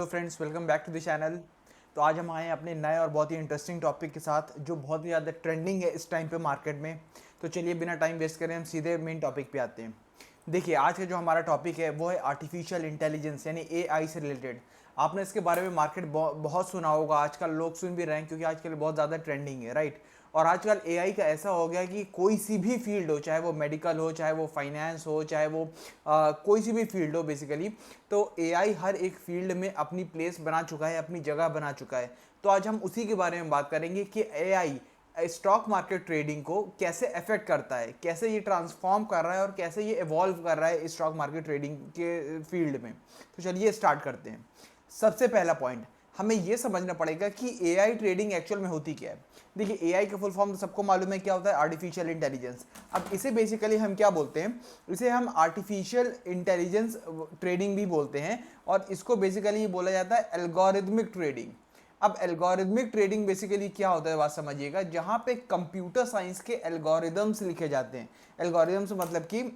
तो friends, welcome back to the channel. तो आज हम आए हैं अपने नए और बहुत ही इंटरेस्टिंग टॉपिक के साथ जो बहुत ही ज़्यादा ट्रेंडिंग है इस टाइम पे मार्केट में। तो चलिए बिना टाइम वेस्ट करें हम सीधे मेन टॉपिक पे आते हैं। देखिए, आज का जो हमारा टॉपिक है वो है आर्टिफिशियल इंटेलिजेंस यानी एआई से रिलेटेड। आपने इसके बारे में मार्केट बहुत सुना होगा, आजकल लोग सुन भी रहे हैं क्योंकि आजकल बहुत ज़्यादा ट्रेंडिंग है, राइट। और आजकल एआई का ऐसा हो गया कि कोई सी भी फील्ड हो, चाहे वो मेडिकल हो, चाहे वो फाइनेंस हो, चाहे वो कोई सी भी फील्ड हो बेसिकली, तो एआई हर एक फील्ड में अपनी प्लेस बना चुका है, अपनी जगह बना चुका है। तो आज हम उसी के बारे में बात करेंगे कि एआई स्टॉक मार्केट ट्रेडिंग को कैसे अफेक्ट करता है, कैसे ये ट्रांसफॉर्म कर रहा है और कैसे ये इवॉल्व कर रहा है स्टॉक मार्केट ट्रेडिंग के फील्ड में। तो चलिए स्टार्ट करते हैं। सबसे पहला पॉइंट, हमें यह समझना पड़ेगा कि एआई ट्रेडिंग एक्चुअल में होती क्या है। देखिए, एआई का फुल फॉर्म तो सबको मालूम है क्या होता है, आर्टिफिशियल इंटेलिजेंस। अब इसे बेसिकली हम क्या बोलते हैं, इसे हम आर्टिफिशियल इंटेलिजेंस ट्रेडिंग भी बोलते हैं और इसको बेसिकली बोला जाता है एल्गोरिथमिक ट्रेडिंग। अब एल्गोरिथमिक ट्रेडिंग बेसिकली क्या होता है, बात समझिएगा, जहां पे कंप्यूटर साइंस के एल्गोरिदम्स लिखे जाते हैं। एल्गोरिदम्स मतलब कि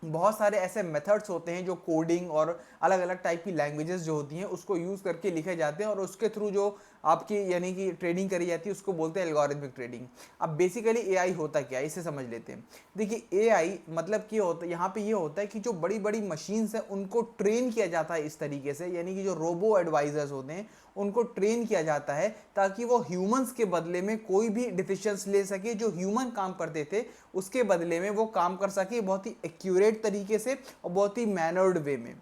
बहुत सारे ऐसे मेथड्स होते हैं जो कोडिंग और अलग अलग टाइप की लैंग्वेजेस जो होती हैं उसको यूज़ करके लिखे जाते हैं और उसके थ्रू जो आपकी यानी कि ट्रेडिंग करी जाती है उसको बोलते हैं एल्गोरिथमिक ट्रेडिंग। अब बेसिकली एआई होता क्या है इसे समझ लेते हैं। देखिए, एआई मतलब कि होता यहाँ पे ये होता है कि जो बड़ी बड़ी मशीन्स हैं उनको ट्रेन किया जाता है इस तरीके से, यानी कि जो रोबो एडवाइजर्स होते हैं उनको ट्रेन किया जाता है ताकि वो ह्यूमंस के बदले में कोई भी डिसीजंस ले सके। जो ह्यूमन काम करते थे उसके बदले में वो काम कर सके बहुत ही एक्यूरेट तरीके से और बहुत ही मैनर्ड वे में।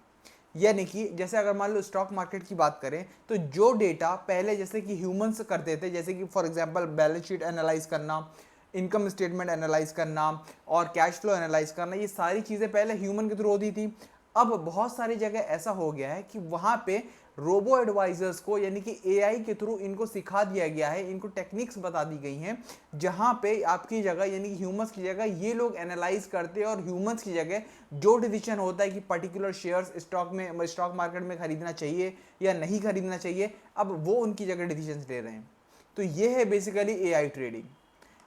यानी कि जैसे अगर मान लो स्टॉक मार्केट की बात करें तो जो डेटा पहले जैसे कि ह्यूमंस करते थे, जैसे कि for example balance sheet analyse करना, इनकम स्टेटमेंट एनालाइज करना और कैश फ्लो एनालाइज करना, ये सारी चीज़ें पहले ह्यूमन के थ्रू होती थी। अब बहुत सारी जगह ऐसा हो गया है कि वहाँ पे रोबो एडवाइजर्स को यानी कि एआई के थ्रू इनको सिखा दिया गया है, इनको टेक्निक्स बता दी गई हैं जहाँ पे आपकी जगह यानी कि ह्यूमंस की जगह ये लोग एनालाइज करते हैं और ह्यूमंस की जगह जो डिसीजन होता है कि पर्टिकुलर शेयर्स स्टॉक मार्केट में खरीदना चाहिए या नहीं खरीदना चाहिए, अब वो उनकी जगह डिसीजन ले रहे हैं। तो ये है बेसिकली एआई ट्रेडिंग।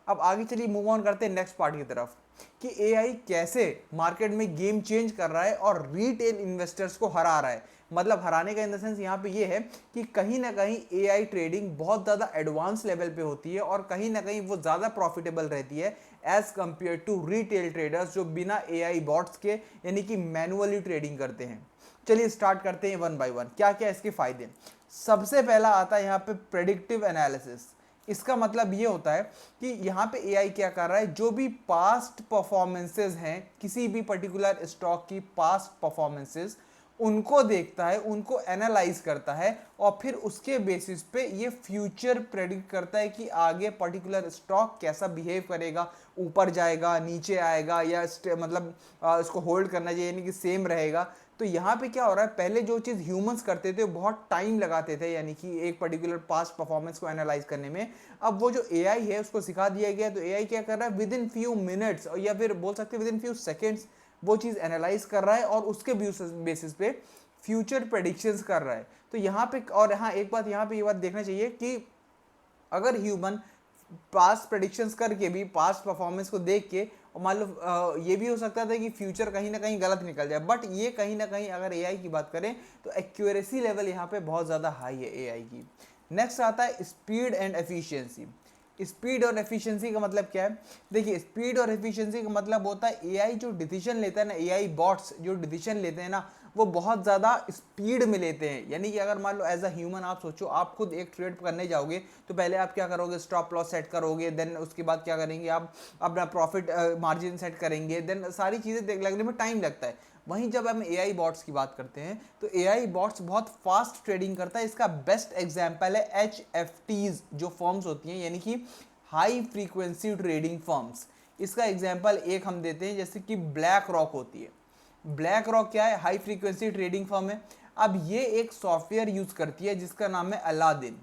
अब आगे चलिए मूव ऑन करते हैं नेक्स्ट पार्ट की तरफ कि एआई कैसे मार्केट में गेम चेंज कर रहा है और रिटेल इन्वेस्टर्स को हरा रहा है। मतलब हराने का इन द सेंस यहाँ पे ये है कि कहीं ना कहीं एआई ट्रेडिंग बहुत ज़्यादा एडवांस लेवल पे होती है और कहीं ना कहीं वो ज़्यादा प्रॉफिटेबल रहती है as compare to retail traders जो बिना एआई बॉट्स के यानी कि मैनुअली ट्रेडिंग करते हैं। चलिए स्टार्ट करते हैं वन बाय वन, क्या क्या इसके फायदे। सबसे पहला आता है यहाँ पे प्रेडिक्टिव एनालिसिस। इसका मतलब ये होता है कि यहाँ पे एआई क्या कर रहा है, जो भी पास्ट परफॉर्मेंसेस हैं किसी भी पर्टिकुलर स्टॉक की पास्ट परफॉर्मेंसेस उनको देखता है, उनको एनालाइज करता है और फिर उसके बेसिस पे ये फ्यूचर प्रेडिक्ट करता है कि आगे पर्टिकुलर स्टॉक कैसा बिहेव करेगा, ऊपर जाएगा, नीचे आएगा या मतलब इसको होल्ड करना चाहिए यानी कि सेम रहेगा। तो यहाँ पे क्या हो रहा है, पहले जो चीज़ ह्यूमंस करते थे बहुत टाइम लगाते थे यानी कि एक पर्टिकुलर पास्ट परफॉर्मेंस को एनालाइज करने में, अब वो जो एआई है उसको सिखा दिया गया। तो एआई क्या कर रहा है, विद इन फ्यू मिनट्स या फिर बोल सकते हैं विद इन फ्यू सेकेंड्स वो चीज़ एनालाइज कर रहा है और उसके बेसिस पे फ्यूचर प्रेडिक्शंस कर रहा है। तो यहाँ पे और हाँ एक बात यहाँ पे ये बात देखना चाहिए कि अगर ह्यूमन पास्ट प्रेडिक्शंस करके भी पास्ट परफॉर्मेंस को देख के और मान लो ये भी हो सकता था कि फ्यूचर कहीं ना कहीं गलत निकल जाए, बट ये कहीं ना कहीं अगर एआई की बात करें तो एक्यूरेसी लेवल यहाँ पे बहुत ज़्यादा हाई है एआई की। नेक्स्ट आता है स्पीड एंड एफिशिएंसी। स्पीड और एफिशिएंसी का मतलब क्या है, देखिए स्पीड और एफिशिएंसी का मतलब होता है एआई जो डिसीजन लेता है ना, एआई बॉट्स जो डिसीजन लेते हैं ना वो बहुत ज़्यादा स्पीड में लेते हैं। यानी कि अगर मान लो एज अ ह्यूमन आप सोचो, आप खुद एक ट्रेड करने जाओगे तो पहले आप क्या करोगे, स्टॉप लॉस सेट करोगे, देन उसके बाद क्या करेंगे आप अपना प्रॉफिट मार्जिन सेट करेंगे, देन सारी चीज़ें लगने में टाइम लगता है। वहीं जब हम एआई बॉट्स की बात करते हैं तो एआई बॉट्स बहुत फास्ट ट्रेडिंग करता है। इसका बेस्ट एग्जांपल है एचएफटीज जो फर्म्स होती हैं यानी कि हाई फ्रीक्वेंसी ट्रेडिंग फर्म्स। इसका एग्जांपल एक हम देते हैं जैसे कि ब्लैक रॉक होती है। ब्लैक रॉक क्या है, हाई फ्रीक्वेंसी ट्रेडिंग फर्म है। अब ये एक सॉफ्टवेयर यूज करती है जिसका नाम है अलादीन।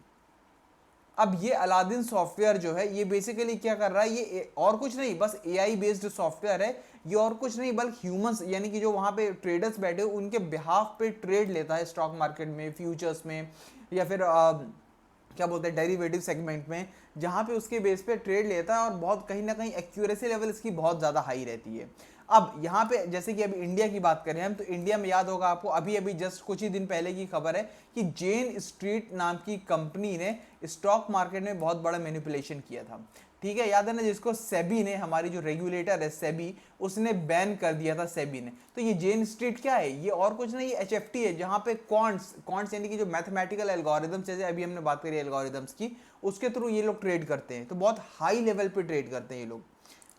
अब ये अलादीन सॉफ्टवेयर जो है ये बेसिकली क्या कर रहा है, ये और कुछ नहीं बस एआई बेस्ड सॉफ्टवेयर है। ये और कुछ नहीं बल्कि ह्यूमंस यानी कि जो वहां पे ट्रेडर्स बैठे उनके बिहाफ पे ट्रेड लेता है स्टॉक मार्केट में, फ्यूचर्स में या फिर क्या बोलते हैं डेरिवेटिव सेगमेंट में, जहां पे उसके बेस पे ट्रेड लेता है और बहुत कहीं ना कहीं एक्यूरेसी लेवल इसकी बहुत ज़्यादा हाई रहती है। अब यहाँ पे जैसे कि अभी इंडिया की बात करें हम, तो इंडिया में याद होगा आपको, अभी अभी जस्ट कुछ ही दिन पहले की खबर है कि जेन स्ट्रीट नाम की कंपनी ने स्टॉक मार्केट में बहुत बड़ा मैनिपुलेशन किया था। ठीक है, याद है ना, जिसको सेबी ने, हमारी जो रेगुलेटर है सेबी, उसने बैन कर दिया था सेबी ने। तो ये जेन स्ट्रीट क्या है, ये और कुछ नहीं, एचएफटी है, जहां पे क्वांट्स यानी कि जो मैथमेटिकल एल्गोरिदम्स, जैसे अभी हमने बात करी एल्गोरिदम्स की, उसके थ्रू ये लोग ट्रेड करते हैं। तो बहुत हाई लेवल पे ट्रेड करते हैं ये लोग।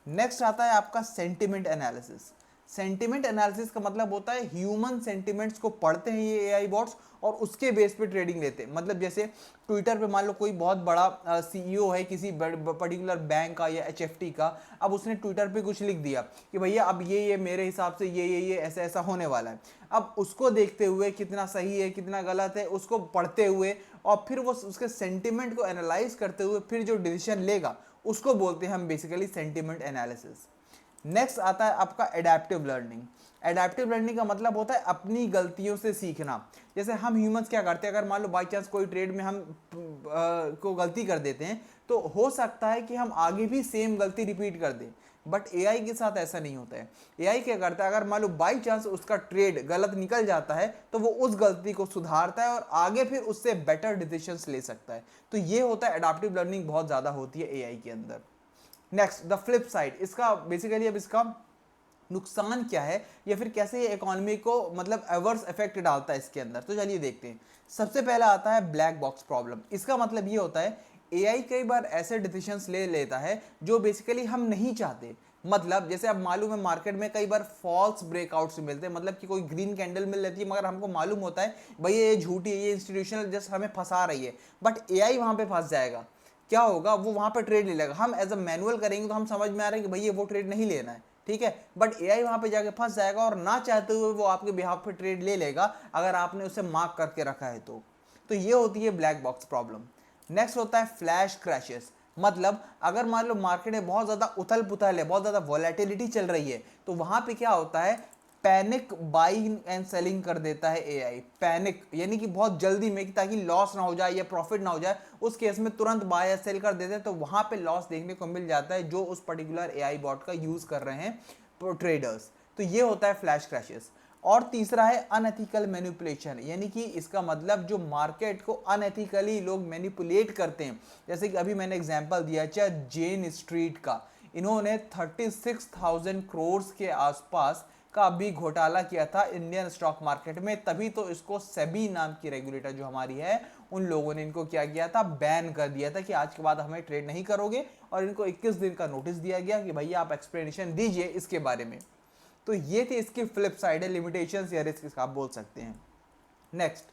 नेक्स्ट आता है आपका सेंटिमेंट एनालिसिस। सेंटिमेंट एनालिसिस का मतलब होता है ह्यूमन सेंटिमेंट्स को पढ़ते हैं ये एआई बॉट्स और उसके बेस पे ट्रेडिंग लेते हैं। मतलब जैसे ट्विटर पे मान लो कोई बहुत बड़ा सीईओ है किसी पर्टिकुलर बैंक का या एचएफटी का, अब उसने ट्विटर पे कुछ लिख दिया कि भैया अब ये मेरे हिसाब से ये ऐसा ऐसा होने वाला है। अब उसको देखते हुए कितना सही है कितना गलत है उसको पढ़ते हुए और फिर वो उसके सेंटिमेंट को एनालाइज करते हुए फिर जो डिसीजन लेगा उसको बोलते हैं हम बेसिकली सेंटिमेंट एनालिसिस। नेक्स्ट आता है आपका एडेप्टिव लर्निंग। एडेप्टिव लर्निंग का मतलब होता है अपनी गलतियों से सीखना। जैसे हम ह्यूमंस क्या करते हैं, अगर मान लो बाई चांस कोई ट्रेड में हम को गलती कर देते हैं तो हो सकता है कि हम आगे भी सेम गलती रिपीट कर दें, बट एआई के साथ ऐसा नहीं होता है। एआई क्या करता है, अगर मान लो बाई चांस उसका ट्रेड गलत निकल जाता है तो वो उस गलती को सुधारता है और आगे फिर उससे बेटर डिसीजंस ले सकता है। तो ये होता है एडाप्टिव लर्निंग बहुत ज़्यादा होती है एआई के अंदर। नेक्स्ट द फ्लिप साइड, इसका बेसिकली अब इसका नुकसान क्या है या फिर कैसे ये इकोनॉमी को मतलब एवर्स इफेक्ट डालता है इसके अंदर, तो चलिए देखते हैं। सबसे पहला आता है ब्लैक बॉक्स प्रॉब्लम। इसका मतलब ये होता है एआई कई बार ऐसे डिसीजंस ले लेता है जो बेसिकली हम नहीं चाहते। मतलब जैसे अब मालूम है मार्केट में कई बार फॉल्स ब्रेकआउट्स मिलते हैं, मतलब कि कोई ग्रीन कैंडल मिल जाती है मगर हमको मालूम होता है भाई ये झूठी है, ये इंस्टीट्यूशनल जस्ट हमें फंसा रही है, बट एआई वहां पे फंस जाएगा। क्या होगा, वो वहां पर ट्रेड ले लेगा। हम एज अ मैनुअल करेंगे तो हम समझ में आ रहा है कि भाई ये वो ट्रेड नहीं लेना है, ठीक है, बट एआई वहां पे जाके फंस जाएगा और ना चाहते हुए वो आपके बिहाफ पे ट्रेड ले लेगा अगर आपने उसे मार्क करके रखा है तो ये होती है ब्लैक बॉक्स प्रॉब्लम। नेक्स्ट होता है फ्लैश क्रैशेस। मतलब अगर मान लो मार्केट में बहुत ज्यादा उथल पुथल है, बहुत ज्यादा वॉलेटिलिटी चल रही है, तो वहां पे क्या होता है, पैनिक बाइंग एंड सेलिंग कर देता है एआई। पैनिक यानी कि बहुत जल्दी में, ताकि लॉस ना हो जाए या प्रॉफिट ना हो जाए, उस केस में तुरंत बाय या सेल कर देते हैं, तो वहां पे लॉस देखने को मिल जाता है जो उस पर्टिकुलर एआई बॉट का यूज कर रहे हैं ट्रेडर्स। तो ये होता है फ्लैश क्रैशेस। और तीसरा है अनएथिकल मैनिपुलेशन, यानी कि इसका मतलब जो मार्केट को अनएथिकली लोग मैनिपुलेट करते हैं। जैसे कि अभी मैंने एग्जांपल दिया चाहे जेन स्ट्रीट का, इन्होंने 36,000 करोड़ के आसपास का भी घोटाला किया था इंडियन स्टॉक मार्केट में, तभी तो इसको सेबी नाम की रेगुलेटर जो हमारी है उन लोगों ने इनको क्या किया था, बैन कर दिया था कि आज के बाद हमें ट्रेड नहीं करोगे, और इनको 21 दिन का नोटिस दिया गया कि भैया आप एक्सप्लेनेशन दीजिए इसके बारे में। तो ये थी इसकी फ्लिप साइड है, लिमिटेशंस या रिस्क आप बोल सकते हैं। नेक्स्ट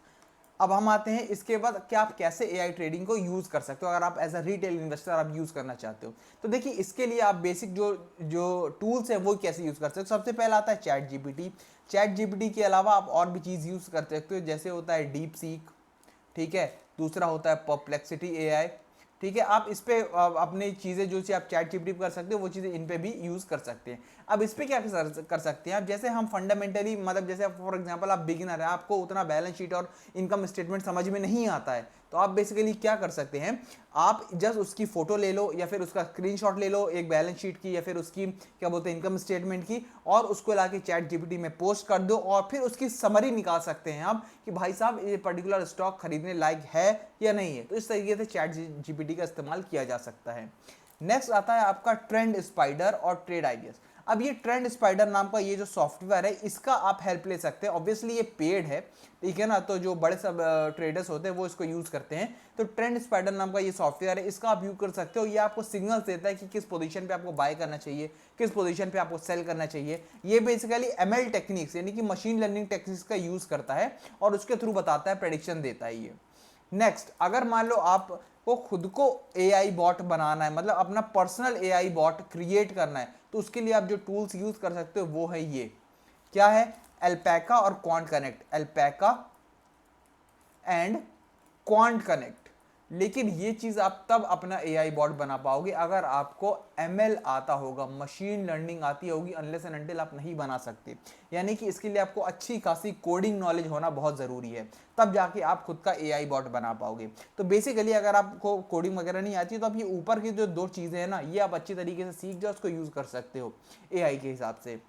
अब हम आते हैं इसके बाद कि आप कैसे एआई ट्रेडिंग को यूज कर सकते हो अगर आप एज अ रिटेल इन्वेस्टर आप यूज करना चाहते हो। तो देखिए इसके लिए आप बेसिक जो जो टूल्स हैं वो कैसे यूज कर सकते हो। सबसे पहला आता है चैट जीपीटी। चैट जीपीटी के अलावा आप और भी चीज यूज कर सकते हो, जैसे होता है डीप सीक, ठीक है, दूसरा होता है परप्लेक्सिटी एआई, ठीक है। आप इस पे अपनी चीज़ें जो सी आप चैट जीपीटी कर सकते हो वो चीज़ें इन पे भी यूज़ कर सकते हैं। अब इस पे क्या कर सकते हैं आप, जैसे हम फंडामेंटली मतलब जैसे फॉर एग्जांपल आप बिगिनर है, आपको उतना बैलेंस शीट और इनकम स्टेटमेंट समझ में नहीं आता है, तो आप बेसिकली क्या कर सकते हैं, आप जस्ट उसकी फोटो ले लो या फिर उसका स्क्रीनशॉट ले लो एक बैलेंस शीट की या फिर उसकी क्या बोलते हैं इनकम स्टेटमेंट की, और उसको लाके चैट जीपीटी में पोस्ट कर दो और फिर उसकी समरी निकाल सकते हैं आप कि भाई साहब ये पर्टिकुलर स्टॉक खरीदने लायक है या नहीं है। तो इस तरीके से चैट जीपीटी का इस्तेमाल किया जा सकता है। नेक्स्ट आता है आपका ट्रेंड स्पाइडर और ट्रेड आइडियाज। अब ये ट्रेंड स्पाइडर नाम का ये जो सॉफ्टवेयर है इसका आप हेल्प ले सकते हैं। ऑब्वियसली ये पेड है, ठीक है ना, तो जो बड़े सब ट्रेडर्स होते हैं वो इसको यूज करते हैं। तो ट्रेंड स्पाइडर नाम का ये सॉफ्टवेयर है, इसका आप यूज कर सकते हो। ये आपको सिग्नल्स देता है कि किस पोजीशन पे आपको बाय करना चाहिए, किस पोजीशन पे आपको सेल करना चाहिए। ये बेसिकली एमएल टेक्निक्स यानी कि मशीन लर्निंग टेक्निक्स का यूज करता है और उसके थ्रू बताता है, प्रेडिक्शन देता है ये। नेक्स्ट अगर मान लो आपको खुद को एआई बॉट बनाना है, मतलब अपना पर्सनल एआई बॉट क्रिएट करना है, तो उसके लिए आप जो टूल्स यूज कर सकते हो वो है ये, क्या है, अल्पैका और QuantConnect, Alpaca and QuantConnect. लेकिन ये चीज आप तब अपना एआई बॉट बना पाओगे अगर आपको एमएल आता होगा, मशीन लर्निंग आती होगी, अनलेस एंड अनटिल आप नहीं बना सकते। यानी कि इसके लिए आपको अच्छी खासी कोडिंग नॉलेज होना बहुत जरूरी है, तब जाके आप खुद का एआई बॉट बना पाओगे। तो बेसिकली अगर आपको कोडिंग वगैरह नहीं आती है तो आप ये ऊपर की जो दो चीजें हैं ना, ये आप अच्छी तरीके से सीख जाओ, उसको यूज कर सकते हो एआई के हिसाब से।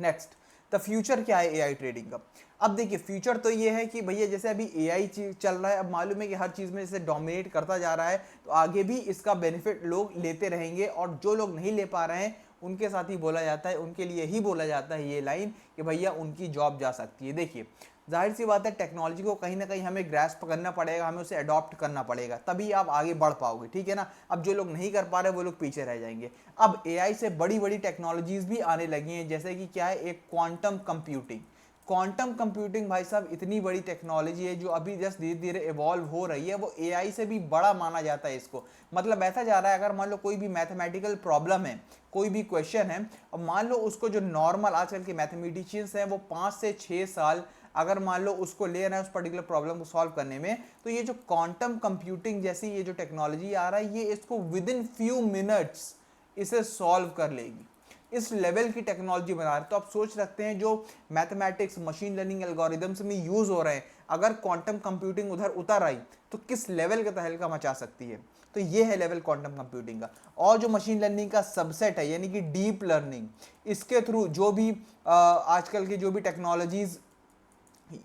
नेक्स्ट, द फ्यूचर क्या है एआई ट्रेडिंग का। अब देखिए फ्यूचर तो ये है कि भैया जैसे अभी एआई चल रहा है, अब मालूम है कि हर चीज़ में जैसे डोमिनेट करता जा रहा है, तो आगे भी इसका बेनिफिट लोग लेते रहेंगे, और जो लोग नहीं ले पा रहे हैं उनके साथ ही बोला जाता है, उनके लिए ही बोला जाता है ये लाइन कि भैया उनकी जॉब जा सकती है। देखिए जाहिर सी बात है, टेक्नोलॉजी को कहीं ना कहीं हमें ग्रैस्प करना पड़ेगा, हमें उसे अडॉप्ट करना पड़ेगा, तभी आप आगे बढ़ पाओगे, ठीक है ना। अब जो लोग नहीं कर पा रहे वो लोग पीछे रह जाएंगे। अब एआई से बड़ी बड़ी टेक्नोलॉजीज भी आने लगी हैं, जैसे कि क्या है, एक क्वांटम कंप्यूटिंग। क्वांटम कंप्यूटिंग भाई साहब इतनी बड़ी टेक्नोलॉजी है जो अभी जस्ट धीरे धीरे इवॉल्व हो रही है, वो एआई से भी बड़ा माना जाता है इसको। मतलब ऐसा जा रहा है, अगर मान लो कोई भी मैथमेटिकल प्रॉब्लम है, कोई भी क्वेश्चन है, और मान लो उसको जो नॉर्मल आजकल के मैथमेटिशियंस हैं वो 5 से 6 साल अगर मान लो उसको ले रहे हैं उस पर्टिकुलर प्रॉब्लम को सॉल्व करने में, तो ये जो क्वांटम कंप्यूटिंग जैसी ये जो टेक्नोलॉजी आ रहा है, ये इसको विद इन फ्यू मिनट्स इसे सॉल्व कर लेगी। इस लेवल की टेक्नोलॉजी बना रहे, तो आप सोच सकते हैं जो मैथमेटिक्स मशीन लर्निंग एल्गोरिदम्स में यूज हो रहे हैं, अगर क्वांटम कंप्यूटिंग उधर उतर आई तो किस लेवल का तहलका मचा सकती है। तो ये है लेवल क्वांटम कंप्यूटिंग का। और जो मशीन लर्निंग का सबसेट है यानी कि डीप लर्निंग, इसके थ्रू जो भी आजकल की जो भी टेक्नोलॉजीज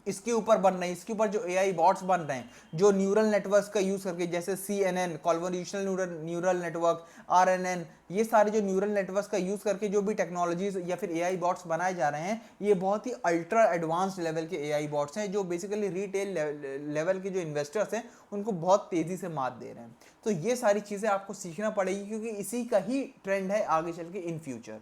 इसके ऊपर बन रहे हैं, इसके ऊपर जो एआई बॉट्स बन रहे हैं, जो न्यूरल नेटवर्क्स का यूज करके, जैसे CNN convolutional neural network, RNN, ये सारे जो न्यूरल नेटवर्क्स का यूज करके जो भी टेक्नोलॉजीज या फिर एआई बॉट्स बनाए जा रहे हैं, ये बहुत ही अल्ट्रा एडवांस्ड लेवल के एआई बॉट्स हैं, जो बेसिकली रिटेल लेवल के जो इन्वेस्टर्स हैं उनको बहुत तेजी से मात दे रहे हैं। तो ये सारी चीजें आपको सीखना पड़ेगी, क्योंकि इसी का ही ट्रेंड है आगे चल के इन फ्यूचर।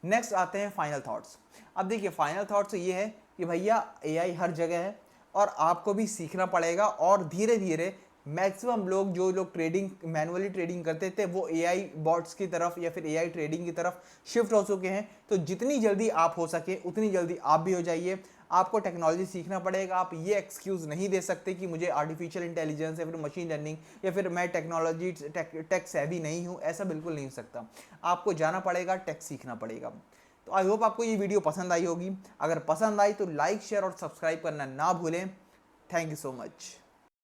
नेक्स्ट आते हैं फाइनल थॉट्स। अब देखिए फाइनल थॉट्स ये है कि भैया एआई हर जगह है और आपको भी सीखना पड़ेगा, और धीरे धीरे मैक्सिमम लोग जो लोग ट्रेडिंग मैनुअली ट्रेडिंग करते थे वो एआई बॉट्स की तरफ या फिर एआई ट्रेडिंग की तरफ शिफ्ट हो चुके हैं। तो जितनी जल्दी आप हो सके उतनी जल्दी आप भी हो जाइए। आपको टेक्नोलॉजी सीखना पड़ेगा। आप ये एक्सक्यूज़ नहीं दे सकते कि मुझे आर्टिफिशियल इंटेलिजेंस या फिर मशीन लर्निंग या फिर मैं टेक्नोलॉजी टेक सेवी नहीं हूँ, ऐसा बिल्कुल नहीं हो सकता। आपको जाना पड़ेगा, टेक सीखना पड़ेगा। तो आई होप आपको ये वीडियो पसंद आई होगी। अगर पसंद आई तो लाइक शेयर और सब्सक्राइब करना ना भूलें। Thank you so much.